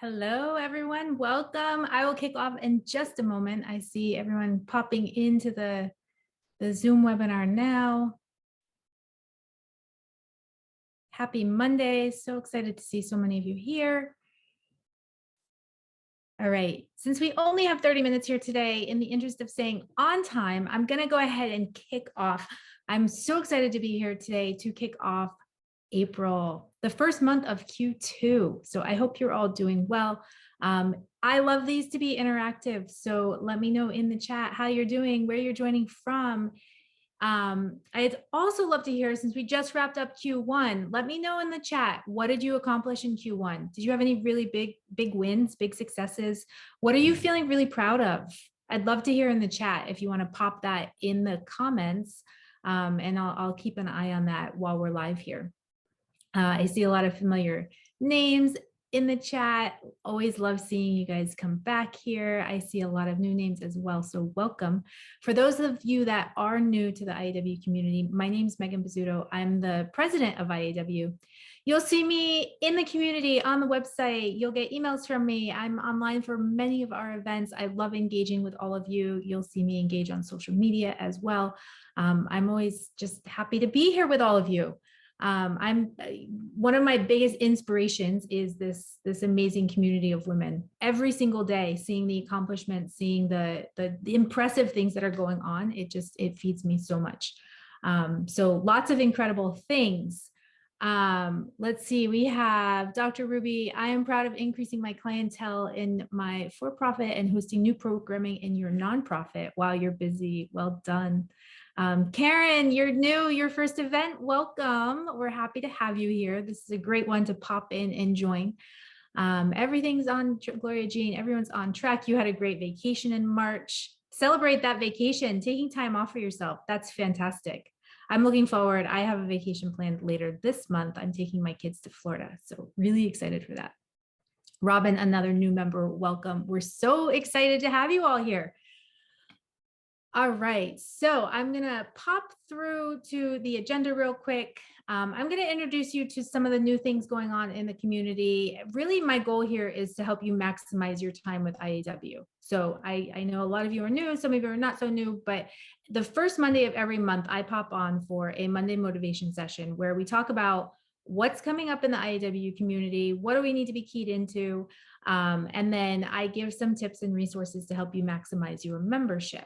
Hello, everyone. Welcome. I will kick off in just a moment. I see everyone popping into the Zoom webinar now. Happy Monday. So excited to see so many of you here. All right. Since we only have 30 minutes here today, in the interest of staying on time, I'm going to go ahead and kick off. I'm so excited to be here today to kick off April, the first month of Q2. So I hope you're all doing well. I love these to be interactive. So let me know in the chat how you're doing, where you're joining from. I'd also love to hear, since we just wrapped up Q1, let me know in the chat, what did you accomplish in Q1? Did you have any really big wins, big successes? What are you feeling really proud of? I'd love to hear in the chat if you want to pop that in the comments, and I'll keep an eye on that while we're live here. I see a lot of familiar names in the chat. Always love seeing you guys come back here. I see a lot of new names as well, so welcome. For those of you that are new to the IAW community, my name is Megan Bizzuto. I'm the president of IAW. You'll see me in the community on the website. You'll get emails from me. I'm online for many of our events. I love engaging with all of you. You'll see me engage on social media as well. I'm always just happy to be here with all of you. One of my biggest inspirations is this amazing community of women. Every single day, seeing the accomplishments, seeing the impressive things that are going on, it feeds me so much. So lots of incredible things. Let's see, we have Dr. Ruby. I am proud of increasing my clientele in my for-profit and hosting new programming in your nonprofit while you're busy. Well done. Karen, you're new, your first event. Welcome. We're happy to have you here. This is a great one to pop in and join. Everything's on, Gloria Jean, everyone's on track. You had a great vacation in March. Celebrate that vacation, taking time off for yourself. That's fantastic. I'm looking forward. I have a vacation planned later this month. I'm taking my kids to Florida, so really excited for that. Robin, another new member, welcome. We're so excited to have you all here. All right, so I'm gonna pop through to the agenda real quick. I'm gonna introduce you to some of the new things going on in the community. Really, my goal here is to help you maximize your time with IAW. So I know a lot of you are new, some of you are not so new, but the first Monday of every month, I pop on for a Monday motivation session where we talk about what's coming up in the IAW community, what do we need to be keyed into, and then I give some tips and resources to help you maximize your membership.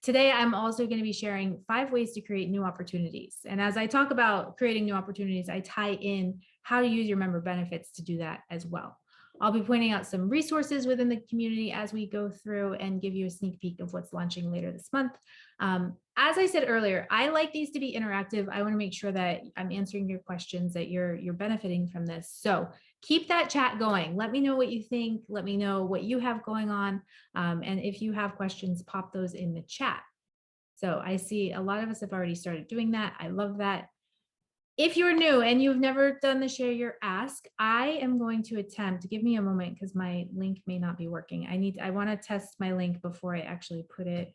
Today, I'm also going to be sharing 5 ways to create new opportunities. And as I talk about creating new opportunities, I tie in how to use your member benefits to do that as well. I'll be pointing out some resources within the community as we go through and give you a sneak peek of what's launching later this month. As I said earlier, I like these to be interactive. I want to make sure that I'm answering your questions, that you're benefiting from this. So keep that chat going. Let me know what you think. Let me know what you have going on. And if you have questions, pop those in the chat. So I see a lot of us have already started doing that. I love that. If you're new and you've never done the share your ask, I am going to attempt, give me a moment because my link may not be working. I want to test my link before I actually put it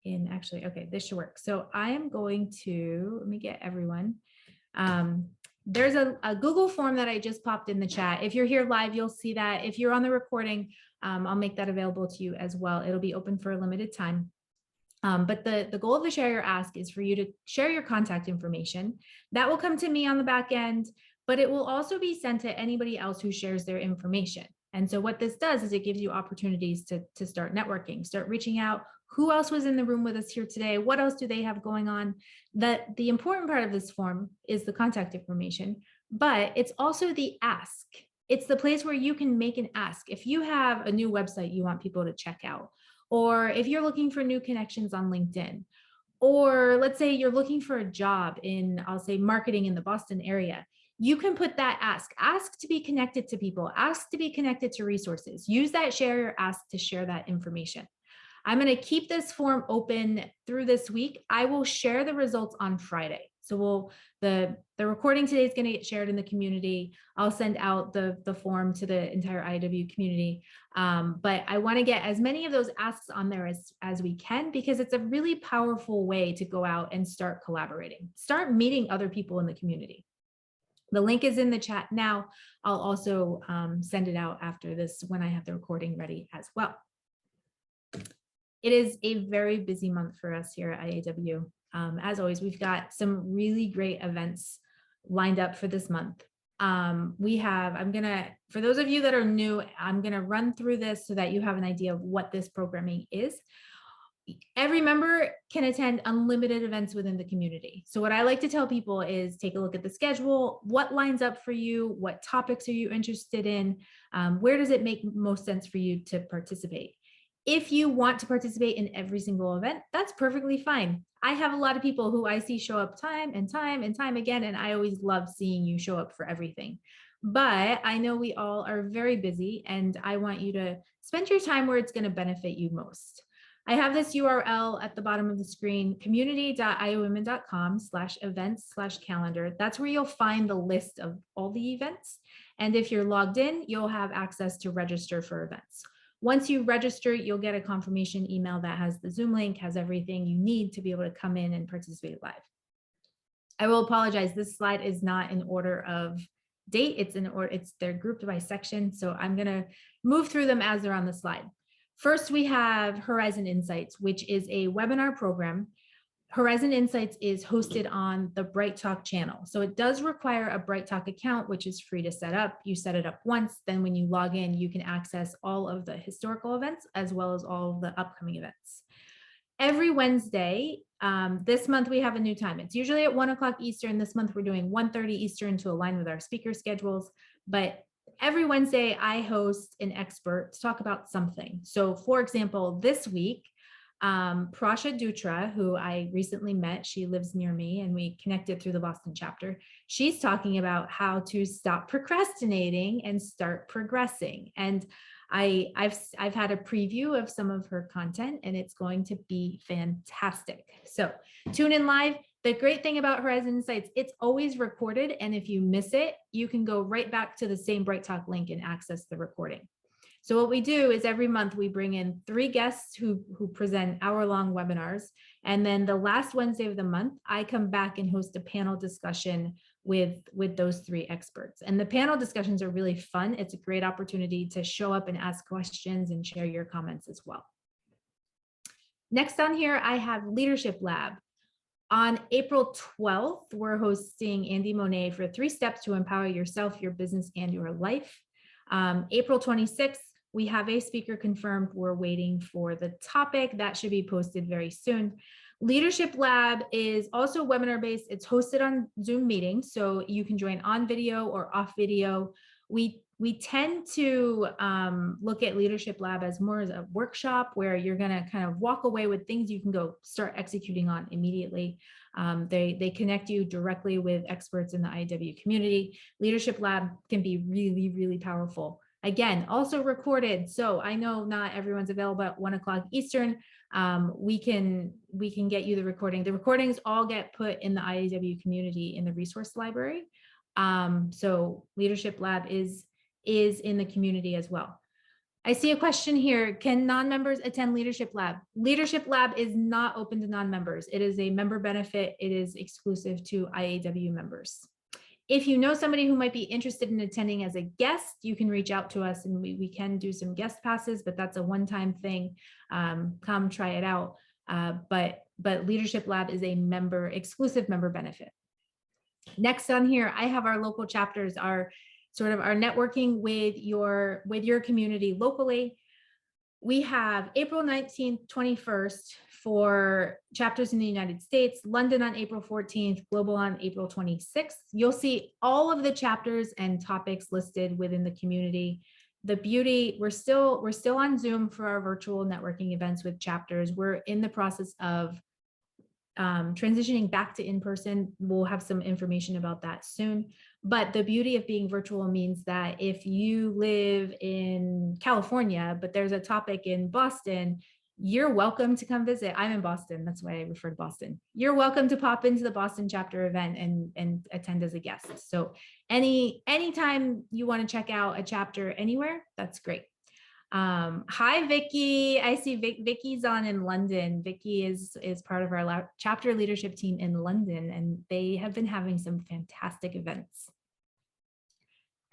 in. Actually, okay, this should work. So I am going to, let me get everyone. There's a Google form that I just popped in the chat. If you're here live, you'll see that. If you're on the recording, I'll make that available to you as well. It'll be open for a limited time. But the goal of the share your ask is for you to share your contact information. That will come to me on the back end, but it will also be sent to anybody else who shares their information. And so what this does is it gives you opportunities to start networking, start reaching out. Who else was in the room with us here today? What else do they have going on? The important part of this form is the contact information, but it's also the ask. It's the place where you can make an ask. If you have a new website you want people to check out, or if you're looking for new connections on LinkedIn, or let's say you're looking for a job in, I'll say, marketing in the Boston area, you can put that ask to be connected to people, ask to be connected to resources. Use that share your ask to share that information. I'm going to keep this form open through this week. I will share the results on Friday. So the recording today is going to get shared in the community. I'll send out the form to the entire IAW community. But I want to get as many of those asks on there as we can, because it's a really powerful way to go out and start collaborating, start meeting other people in the community. The link is in the chat now. I'll also send it out after this when I have the recording ready as well. It is a very busy month for us here at IAW. As always, we've got some really great events lined up for this month. For those of you that are new, I'm gonna run through this so that you have an idea of what this programming is. Every member can attend unlimited events within the community. So what I like to tell people is take a look at the schedule, what lines up for you, what topics are you interested in, where does it make most sense for you to participate? If you want to participate in every single event, that's perfectly fine. I have a lot of people who I see show up time and time and time again, and I always love seeing you show up for everything. But I know we all are very busy, and I want you to spend your time where it's going to benefit you most. I have this URL at the bottom of the screen, community.iowwomen.com/events/calendar. That's where you'll find the list of all the events. And if you're logged in, you'll have access to register for events. Once you register, you'll get a confirmation email that has the Zoom link, has everything you need to be able to come in and participate live. I will apologize, this slide is not in order of date, they're grouped by section, so I'm gonna move through them as they're on the slide. First, we have Horizon Insights, which is a webinar program. Horizon Insights is hosted on the Bright Talk channel. So it does require a Bright Talk account, which is free to set up. You set it up once, then when you log in, you can access all of the historical events as well as all of the upcoming events. Every Wednesday, this month we have a new time. It's usually at 1 o'clock Eastern. This month we're doing 1:30 Eastern to align with our speaker schedules. But every Wednesday I host an expert to talk about something. So for example, this week, Prasha Dutra, who I recently met, she lives near me and we connected through the Boston chapter. She's talking about how to stop procrastinating and start progressing. And I've had a preview of some of her content and it's going to be fantastic. So tune in live. The great thing about Horizon Insights, it's always recorded. And if you miss it, you can go right back to the same Bright Talk link and access the recording. So what we do is every month we bring in 3 guests who present hour-long webinars. And then the last Wednesday of the month, I come back and host a panel discussion with those 3 experts. And the panel discussions are really fun. It's a great opportunity to show up and ask questions and share your comments as well. Next on here, I have Leadership Lab. On April 12th, we're hosting Andy Monet for 3 steps to empower yourself, your business, and your life. April 26th, we have a speaker confirmed. We're waiting for the topic. That should be posted very soon. Leadership Lab is also webinar based. It's hosted on Zoom meetings, so you can join on video or off video. We tend to look at Leadership Lab as more as a workshop where you're going to kind of walk away with things you can go start executing on immediately. They connect you directly with experts in the IAW community. Leadership Lab can be really, really powerful. Again, also recorded. So I know not everyone's available at 1 o'clock Eastern. We can get you the recording. The recordings all get put in the IAW community in the resource library. So Leadership Lab is in the community as well. I see a question here. Can non-members attend Leadership Lab? Leadership Lab is not open to non-members. It is a member benefit. It is exclusive to IAW members. If you know somebody who might be interested in attending as a guest, you can reach out to us and we can do some guest passes, but that's a one-time thing. Come try it out. But Leadership Lab is a exclusive member benefit. Next on here, I have our local chapters, our networking with your community locally. We have April 19th, 21st for chapters in the United States, London on April 14th, Global on April 26th. You'll see all of the chapters and topics listed within the community. The beauty, we're still on Zoom for our virtual networking events with chapters. We're in the process of transitioning back to in-person. We'll have some information about that soon. But the beauty of being virtual means that if you live in California, but there's a topic in Boston, you're welcome to come visit. I'm in Boston. That's why I refer to Boston. You're welcome to pop into the Boston chapter event and attend as a guest. So anytime you want to check out a chapter anywhere, that's great. Hi, Vicky. I see Vicky's on in London. Vicky is part of our chapter leadership team in London, and they have been having some fantastic events.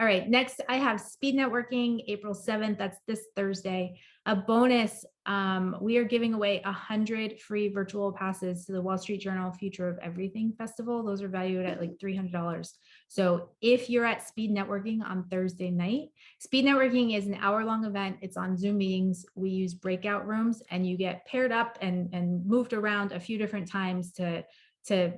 All right, next I have speed networking, April 7th. That's this Thursday. A bonus, we are giving away 100 free virtual passes to the Wall Street Journal Future of Everything Festival. Those are valued at like $300. So if you're at speed networking on Thursday night, speed networking is an hour-long event. It's on Zoom meetings. We use breakout rooms, and you get paired up and moved around a few different times to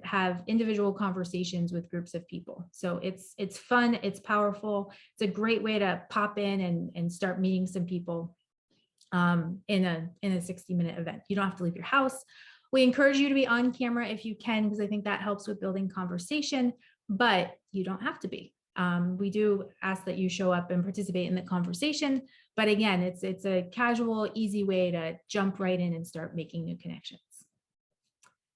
have individual conversations with groups of people. So it's fun, it's powerful. It's a great way to pop in and start meeting some people in a 60-minute event. You don't have to leave your house. We encourage you to be on camera if you can, because I think that helps with building conversation, but you don't have to be. We do ask that you show up and participate in the conversation. But again, it's a casual, easy way to jump right in and start making new connections.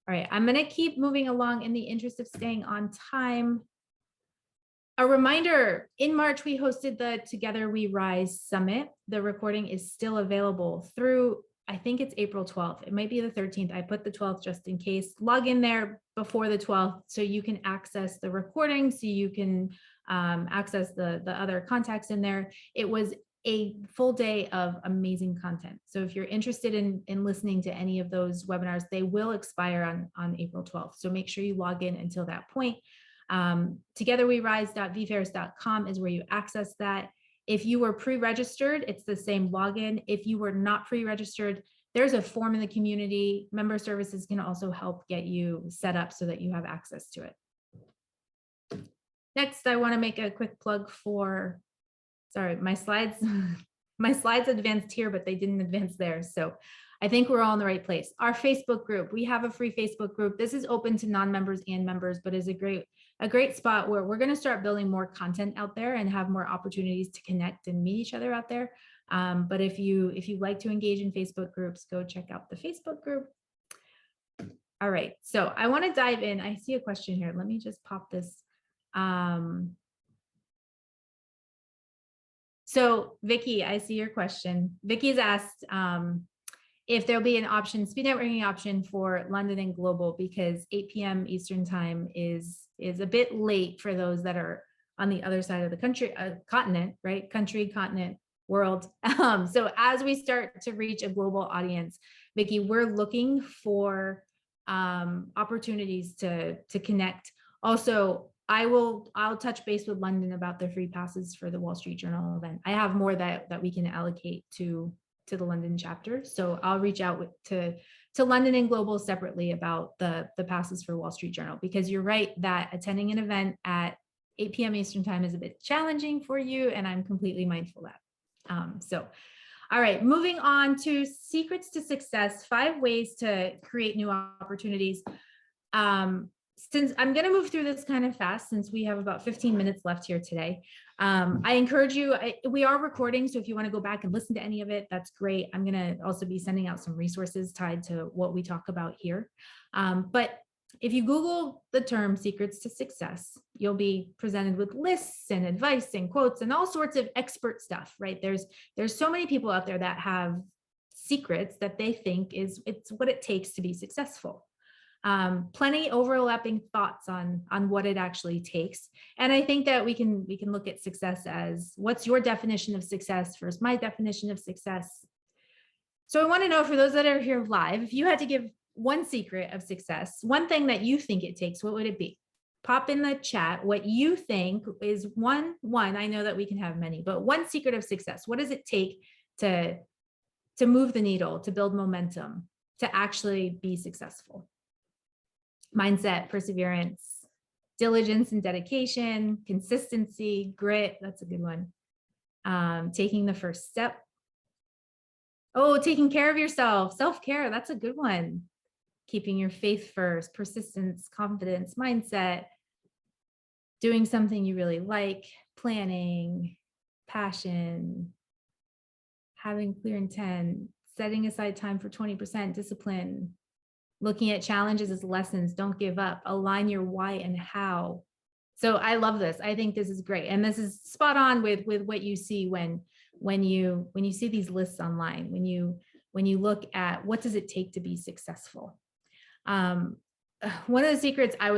All right, I'm going to keep moving along in the interest of staying on time. A reminder, in March, we hosted the Together We Rise Summit. The recording is still available through, I think it's April 12th. It might be the 13th. I put the 12th just in case. Log in there before the 12th so you can access the recording, so you can access the other contacts in there. It was a full day of amazing content. So if you're interested in listening to any of those webinars, they will expire on April 12th. So make sure you log in until that point. Togetherwerise.vfairs.com is where you access that. If you were pre-registered, it's the same login. If you were not pre-registered, there's a form in the community. Member services can also help get you set up so that you have access to it. Next, I want to make a quick plug for, sorry, my slides advanced here, but they didn't advance there. So I think we're all in the right place. Our Facebook group, we have a free Facebook group. This is open to non-members and members, but is a great spot where we're going to start building more content out there and have more opportunities to connect and meet each other out there. But if you like to engage in Facebook groups, go check out the Facebook group. All right, so I want to dive in. I see a question here. Let me just pop this. So Vicky, I see your question. Vicky's asked if there'll be an option, speed networking option for London and global, because 8 p.m. Eastern time is a bit late for those that are on the other side of the country, continent, right? Country, continent, world. So as we start to reach a global audience, Vicky, we're looking for opportunities to connect. Also, I'll touch base with London about the free passes for the Wall Street Journal event. I have more that we can allocate to the London chapter. So I'll reach out to London and global separately about the passes for Wall Street Journal, because you're right that attending an event at 8 p.m. Eastern time is a bit challenging for you, and I'm completely mindful of that. All right, moving on to secrets to success, 5 ways to create new opportunities. Since I'm going to move through this kind of fast, since we have about 15 minutes left here today, I encourage you, we are recording, so if you want to go back and listen to any of it, that's great. I'm going to also be sending out some resources tied to what we talk about here. But if you Google the term secrets to success, you'll be presented with lists and advice and quotes and all sorts of expert stuff, right? There's so many people out there that have secrets that they think it's what it takes to be successful. Plenty overlapping thoughts on what it actually takes. And I think that we can look at success as, what's your definition of success versus my definition of success. So I want to know, for those that are here live, if you had to give one secret of success, one thing that you think it takes, what would it be? Pop in the chat what you think is one. I know that we can have many, but one secret of success. What does it take to move the needle, to build momentum, to actually be successful? Mindset, perseverance, diligence and dedication, consistency, grit. That's a good one. Taking the first step. Oh, taking care of yourself, self-care. That's a good one. Keeping your faith first, persistence, confidence, mindset, doing something you really like, planning, passion, having clear intent, setting aside time for 20%, discipline, looking at challenges as lessons, don't give up, align your why and how. So I love this. I think this is great. And this is spot on with what you see when you see these lists online, when you look at what does it take to be successful. One of the secrets I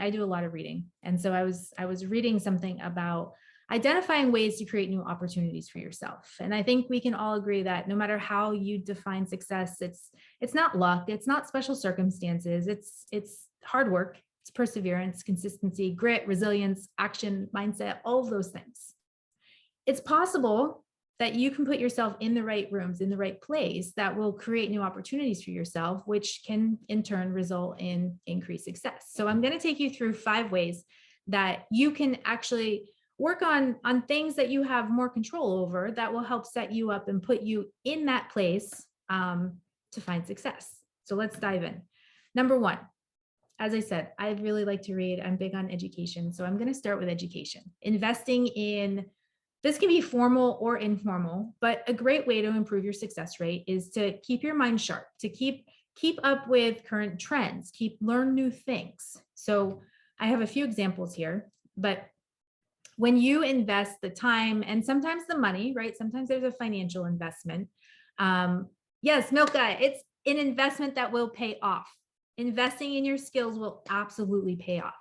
do a lot of reading. And so I was reading something about identifying ways to create new opportunities for yourself. And I think we can all agree that no matter how you define success, it's not luck, it's not special circumstances, it's hard work, it's perseverance, consistency, grit, resilience, action, mindset, all of those things. It's possible that you can put yourself in the right rooms, in the right place that will create new opportunities for yourself, which can in turn result in increased success. So I'm going to take you through 5 ways that you can actually work on things that you have more control over that will help set you up and put you in that place to find success. So let's dive in. Number 1, as I said, I really like to read. I'm big on education. So I'm going to start with education. Investing in, this can be formal or informal, but a great way to improve your success rate is to keep your mind sharp, to keep up with current trends, learn new things. So I have a few examples here, but when you invest the time and sometimes the money, right? Sometimes there's a financial investment. Yes, Milka, it's an investment that will pay off. Investing in your skills will absolutely pay off.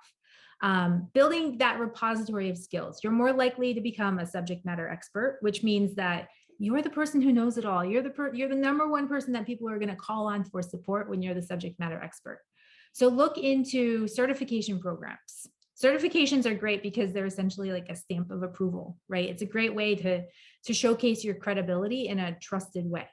Building that repository of skills, you're more likely to become a subject matter expert, which means that you're the person who knows it all. You're the number one person that people are going to call on for support when you're the subject matter expert. So look into certification programs. Certifications are great because they're essentially like a stamp of approval, right? It's a great way to showcase your credibility in a trusted way.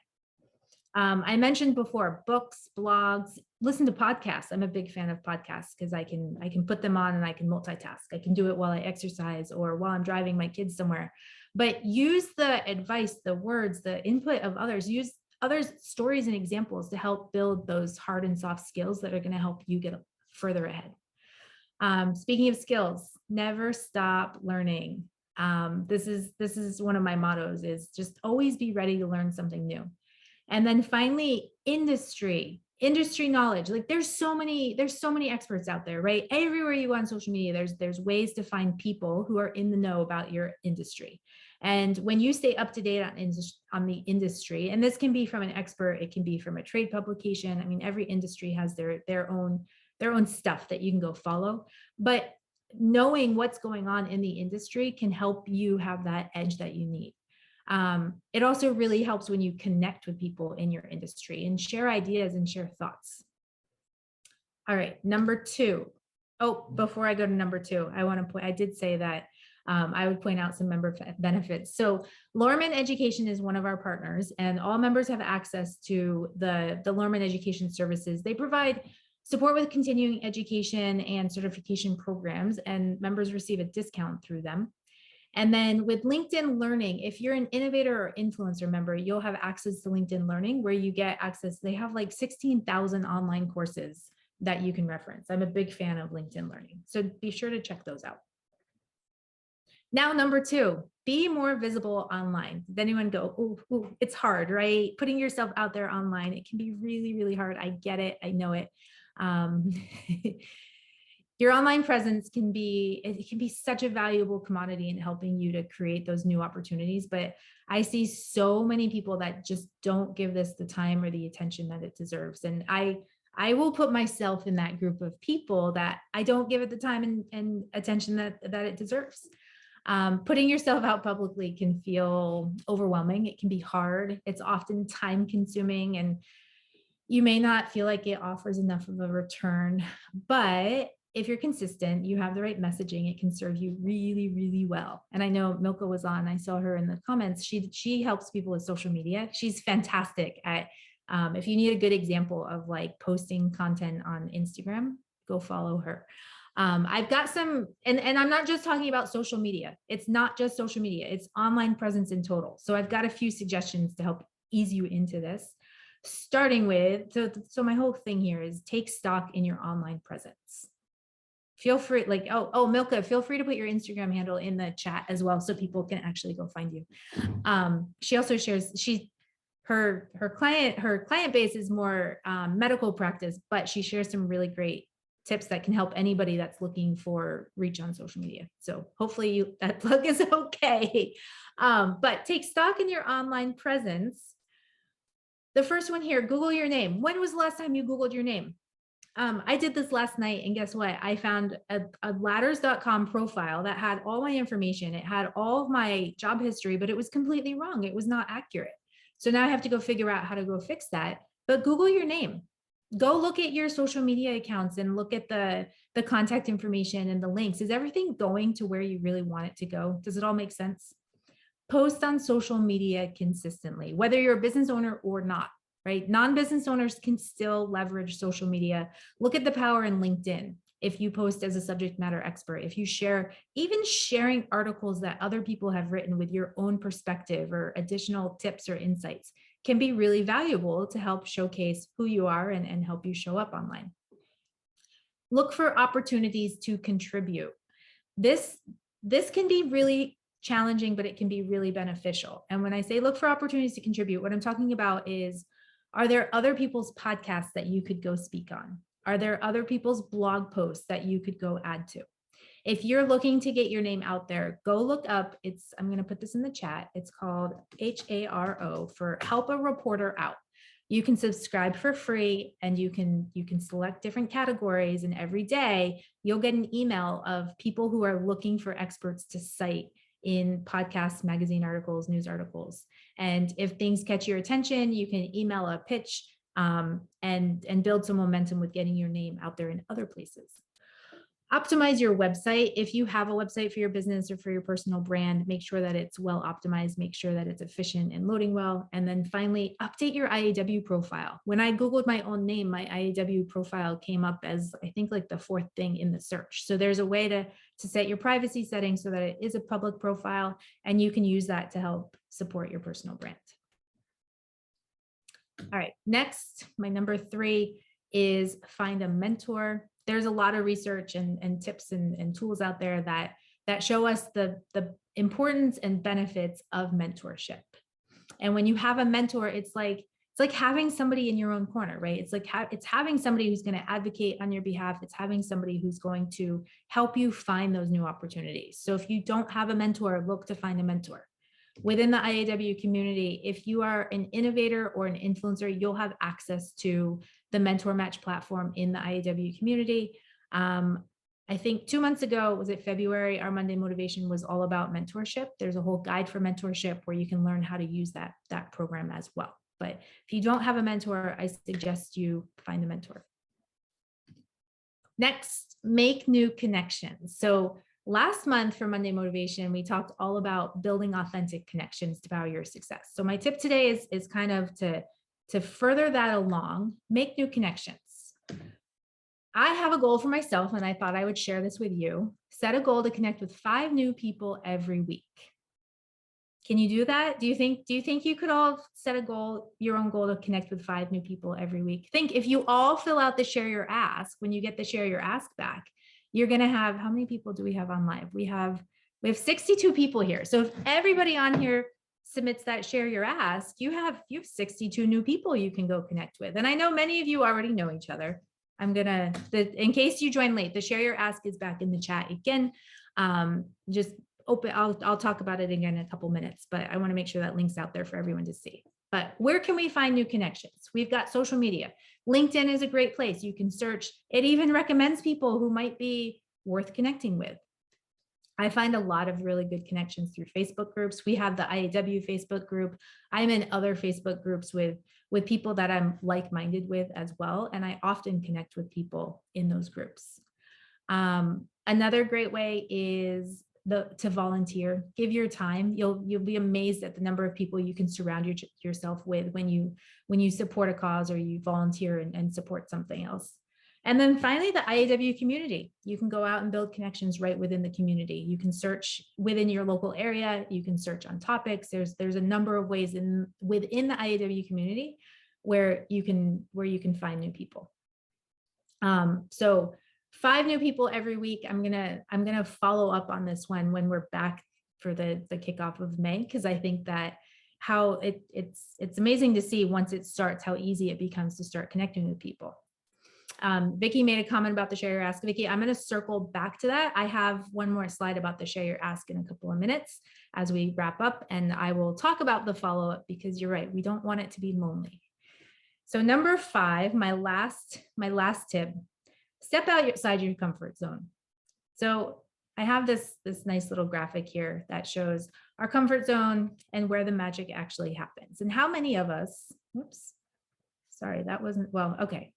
I mentioned before, books, blogs, listen to podcasts. I'm a big fan of podcasts because I can put them on and I can multitask. I can do it while I exercise or while I'm driving my kids somewhere. But use the advice, the words, the input of others. Use others' stories and examples to help build those hard and soft skills that are going to help you get further ahead. Speaking of skills, never stop learning. This is one of my mottos, is just always be ready to learn something new. And then finally, industry knowledge. Like there's so many experts out there, right? Everywhere you go on social media, there's ways to find people who are in the know about your industry. And when you stay up to date on the industry, and this can be from an expert, it can be from a trade publication. I mean, every industry has their own stuff that you can go follow, but knowing what's going on in the industry can help you have that edge that you need. It also really helps when you connect with people in your industry and share ideas and share thoughts. All right, number 2. Oh, before I go to number 2, I did say that I would point out some member benefits. So Lorman Education is one of our partners, and all members have access to the Lorman Education services. They provide support with continuing education and certification programs, and members receive a discount through them. And then with LinkedIn Learning, if you're an innovator or influencer member, you'll have access to LinkedIn Learning, where you get access. They have like 16,000 online courses that you can reference. I'm a big fan of LinkedIn Learning, so be sure to check those out. Now, number 2, be more visible online. Did anyone go, ooh, it's hard, right? Putting yourself out there online, it can be really, really hard. I get it. I know it. Your online presence can be such a valuable commodity in helping you to create those new opportunities. But I see so many people that just don't give this the time or the attention that it deserves. And I will put myself in that group of people that I don't give it the time and attention that it deserves. Putting yourself out publicly can feel overwhelming. It can be hard. It's often time consuming, and you may not feel like it offers enough of a return. But if you're consistent, you have the right messaging, it can serve you really, really well. And I know Milka was on, I saw her in the comments. She helps people with social media. She's fantastic at, if you need a good example of like posting content on Instagram, go follow her. I've got some, and I'm not just talking about social media. It's not just social media, it's online presence in total. So I've got a few suggestions to help ease you into this. Starting with, so my whole thing here is take stock in your online presence. Feel free, like, oh, Milka, feel free to put your Instagram handle in the chat as well, so people can actually go find you. She also shares, her client base is more medical practice, but she shares some really great tips that can help anybody that's looking for reach on social media. So hopefully that plug is okay. But take stock in your online presence. The first one here, Google your name. When was the last time you Googled your name? I did this last night, and guess what? I found a ladders.com profile that had all my information. It had all of my job history, but it was completely wrong. It was not accurate. So now I have to go figure out how to go fix that. But Google your name. Go look at your social media accounts and look at the contact information and the links. Is everything going to where you really want it to go? Does it all make sense? Post on social media consistently, whether you're a business owner or not. Right? Non-business owners can still leverage social media. Look at the power in LinkedIn. If you post as a subject matter expert, if you share, even sharing articles that other people have written with your own perspective or additional tips or insights can be really valuable to help showcase who you are and help you show up online. Look for opportunities to contribute. This can be really challenging, but it can be really beneficial. And when I say look for opportunities to contribute, what I'm talking about is, are there other people's podcasts that you could go speak on? Are there other people's blog posts that you could go add to? If you're looking to get your name out there, go look up, I'm going to put this in the chat. It's called HARO for Help a Reporter Out. You can subscribe for free, and you can select different categories, and every day you'll get an email of people who are looking for experts to cite in podcasts, magazine articles, news articles. And if things catch your attention, you can email a pitch and build some momentum with getting your name out there in other places. Optimize your website. If you have a website for your business or for your personal brand, make sure that it's well optimized, make sure that it's efficient and loading well. And then finally, update your IAW profile. When I Googled my own name, my IAW profile came up as, I think, like the fourth thing in the search. So there's a way to set your privacy settings so that it is a public profile, and you can use that to help support your personal brand. All right, next, my number 3 is find a mentor. There's a lot of research and tips and tools out there that show us the importance and benefits of mentorship. And when you have a mentor, it's like having somebody in your own corner, right? It's like it's having somebody who's going to advocate on your behalf. It's having somebody who's going to help you find those new opportunities. So if you don't have a mentor, look to find a mentor. Within the IAW community, if you are an innovator or an influencer, you'll have access to the Mentor Match platform in the IAW community. I think 2 months ago, was it February, our Monday Motivation was all about mentorship. There's a whole guide for mentorship where you can learn how to use that program as well. But if you don't have a mentor, I suggest you find a mentor. Next, make new connections. So last month for Monday Motivation, we talked all about building authentic connections to power your success. So my tip today is kind of to further that along, make new connections. I have a goal for myself, and I thought I would share this with you. Set a goal to connect with 5 new people every week. Can you do that? Do you think you could all set a goal, your own goal, to connect with 5 new people every week? Think if you all fill out the Share Your Ask, when you get the Share Your Ask back, you're going to have, how many people do we have on live? We have 62 people here. So if everybody on here submits that Share Your Ask, you have 62 new people you can go connect with. And I know many of you already know each other. In case you joined late, the Share Your Ask is back in the chat again. Just open, I'll talk about it again in a couple minutes, but I want to make sure that link's out there for everyone to see. But where can we find new connections? We've got social media. LinkedIn is a great place. You can search. It even recommends people who might be worth connecting with. I find a lot of really good connections through Facebook groups. We have the IAW Facebook group. I'm in other Facebook groups with people that I'm like-minded with as well. And I often connect with people in those groups. Another great way is to volunteer. Give your time. You'll be amazed at the number of people you can surround yourself with when you support a cause or you volunteer and support something else. And then finally, the IAW community. You can go out and build connections right within the community. You can search within your local area. You can search on topics. There's a number of ways within the IAW community where you can find new people. So 5 new people every week. I'm gonna follow up on this one when we're back for the kickoff of May, because I think that how it's amazing to see once it starts how easy it becomes to start connecting with people. Vicki made a comment about the Share Your Ask. Vicki, I'm going to circle back to that. I have one more slide about the Share Your Ask in a couple of minutes as we wrap up, and I will talk about the follow-up because you're right. We don't want it to be lonely. So number 5, my last tip, step outside your comfort zone. So I have this nice little graphic here that shows our comfort zone and where the magic actually happens. And how many of us, whoops, sorry, that wasn't, well, okay.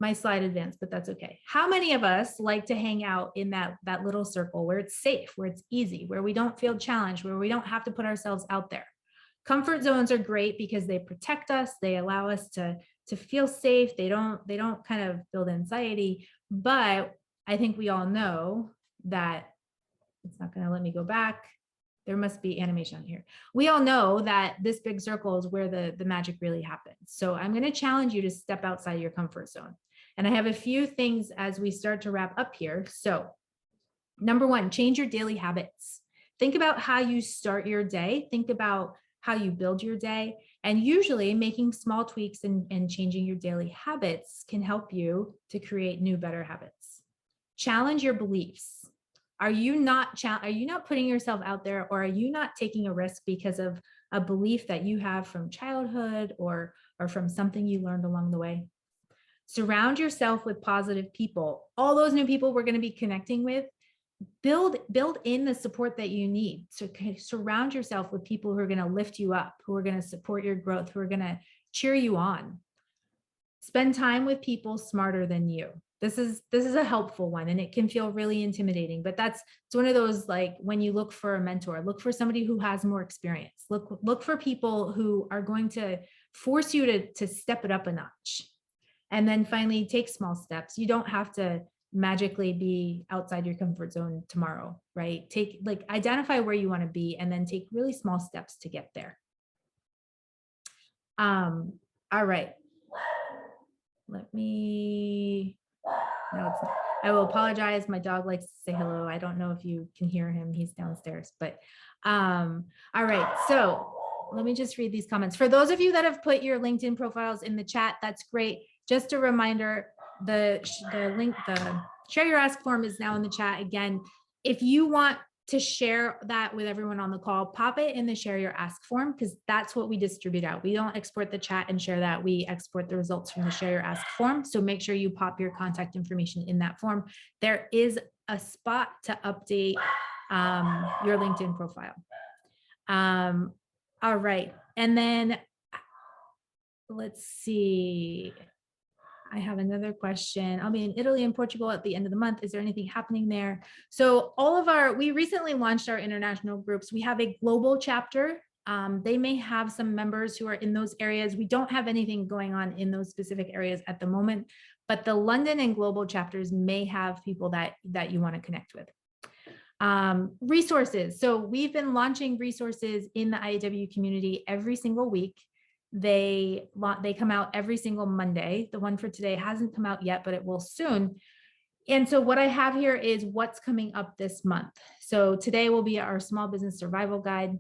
My slide advanced, but that's okay. How many of us like to hang out in that little circle where it's safe, where it's easy, where we don't feel challenged, where we don't have to put ourselves out there? Comfort zones are great because they protect us. They allow us to feel safe. They don't kind of build anxiety. But I think we all know that it's not going to let me go back. There must be animation here. We all know that this big circle is where the magic really happens. So I'm going to challenge you to step outside your comfort zone. And I have a few things as we start to wrap up here. So number 1, change your daily habits. Think about how you start your day. Think about how you build your day. And usually making small tweaks and changing your daily habits can help you to create new, better habits. Challenge your beliefs. Are you not putting yourself out there, or are you not taking a risk because of a belief that you have from childhood or from something you learned along the way? Surround yourself with positive people. All those new people we're going to be connecting with, build in the support that you need. So surround yourself with people who are going to lift you up, who are going to support your growth, who are going to cheer you on. Spend time with people smarter than you. This is a helpful one, and it can feel really intimidating, but it's one of those, like, when you look for a mentor, look for somebody who has more experience. Look for people who are going to force you to step it up a notch. And then finally, take small steps. You don't have to magically be outside your comfort zone tomorrow, right? Identify where you want to be and then take really small steps to get there. All right. I will apologize. My dog likes to say hello. I don't know if you can hear him. He's downstairs, but all right. So let me just read these comments. For those of you that have put your LinkedIn profiles in the chat, that's great. Just a reminder, the link, the share your ask form is now in the chat. Again, if you want to share that with everyone on the call, pop it in the share your ask form, because that's what we distribute out. We don't export the chat and share that. We export the results from the share your ask form. So make sure you pop your contact information in that form. There is a spot to update your LinkedIn profile. All right. And then let's see. I have another question. I'll be in Italy and Portugal at the end of the month. Is there anything happening there? So we recently launched our international groups. We have a global chapter. They may have some members who are in those areas. We don't have anything going on in those specific areas at the moment, but the London and global chapters may have people that you want to connect with. Resources. So we've been launching resources in the IAW community every single week. They come out every single Monday. The one for today hasn't come out yet, but it will soon. And so what I have here is what's coming up this month. So today will be our small business survival guide.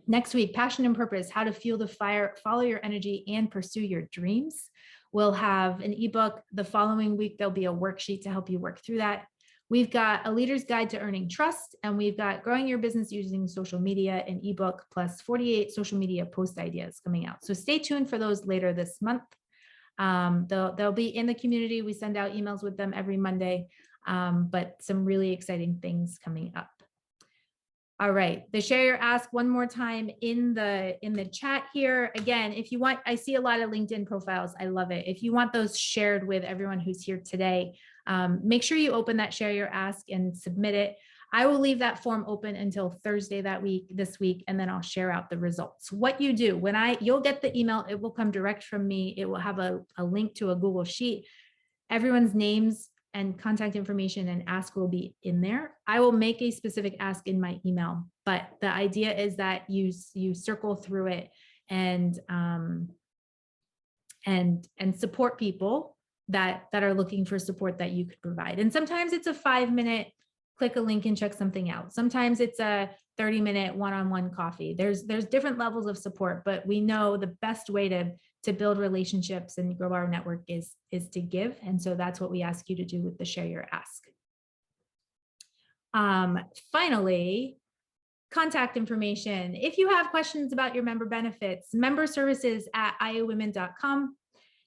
Next week, passion and purpose, how to fuel the fire, follow your energy, and pursue your dreams. We'll have an ebook. The following week, there'll be a worksheet to help you work through that. We've got a leader's guide to earning trust, and we've got growing your business using social media, an ebook, plus 48 social media post ideas coming out. So stay tuned for those later this month. They'll be in the community. We send out emails with them every Monday, but some really exciting things coming up. All right, the share your ask one more time in the chat here. Again, if you want, I see a lot of LinkedIn profiles. I love it. If you want those shared with everyone who's here today, make sure you open that share your ask and submit it. I will leave that form open until Thursday this week, and then I'll share out the results. What you do you'll get the email, it will come direct from me. It will have a link to a Google Sheet. Everyone's names and contact information and ask will be in there. I will make a specific ask in my email, but the idea is that you circle through it and support people that are looking for support that you could provide. And sometimes it's a 5-minute click a link and check something out. Sometimes it's a 30-minute one-on-one coffee. There's different levels of support, but we know the best way to build relationships and grow our network is to give. And so that's what we ask you to do with the share your ask. Finally, contact information. If you have questions about your member benefits, member services at iowwomen.com.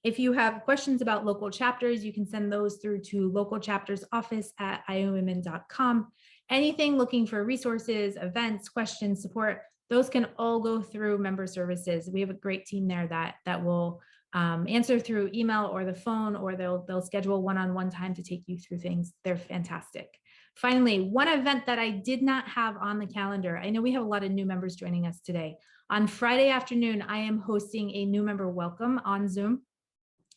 If you have questions about local chapters, you can send those through to localchaptersoffice@iowwomen.com. Anything looking for resources, events, questions, support, those can all go through member services. We have a great team there that will answer through email or the phone, or they'll schedule one-on-one time to take you through things. They're fantastic. Finally, one event that I did not have on the calendar. I know we have a lot of new members joining us today. On Friday afternoon, I am hosting a new member welcome on Zoom.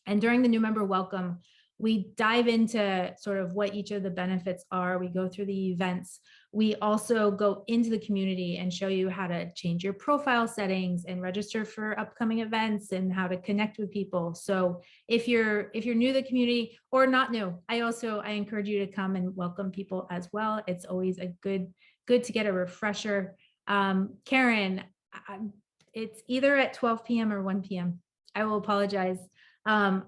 And during the new member welcome, we dive into sort of what each of the benefits are. We go through the events. We also go into the community and show you how to change your profile settings and register for upcoming events and how to connect with people. So if you're new to the community or not new, I encourage you to come and welcome people as well. It's always a good to get a refresher. Karen, it's either at 12 p.m. or 1 p.m. I will apologize. I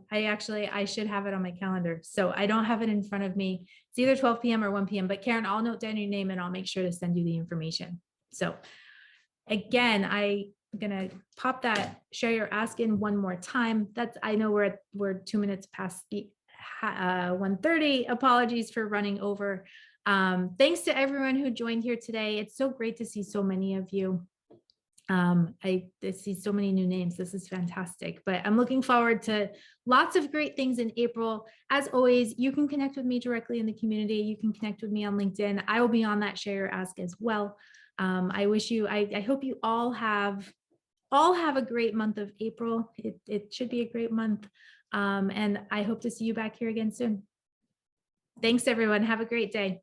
should have it on my calendar. So I don't have it in front of me. It's either 12 p.m. or 1 p.m. But Karen, I'll note down your name and I'll make sure to send you the information. So again, I'm gonna pop that share your ask in one more time. I know we're 2 minutes past the 1:30. Apologies for running over. Thanks to everyone who joined here today. It's so great to see so many of you. I see so many new names. This is fantastic, but I'm looking forward to lots of great things in April. As always, you can connect with me directly in the community. You can connect with me on LinkedIn. I will be on that share your ask as well. I hope you all have a great month of April. It should be a great month. And I hope to see you back here again soon. Thanks everyone. Have a great day.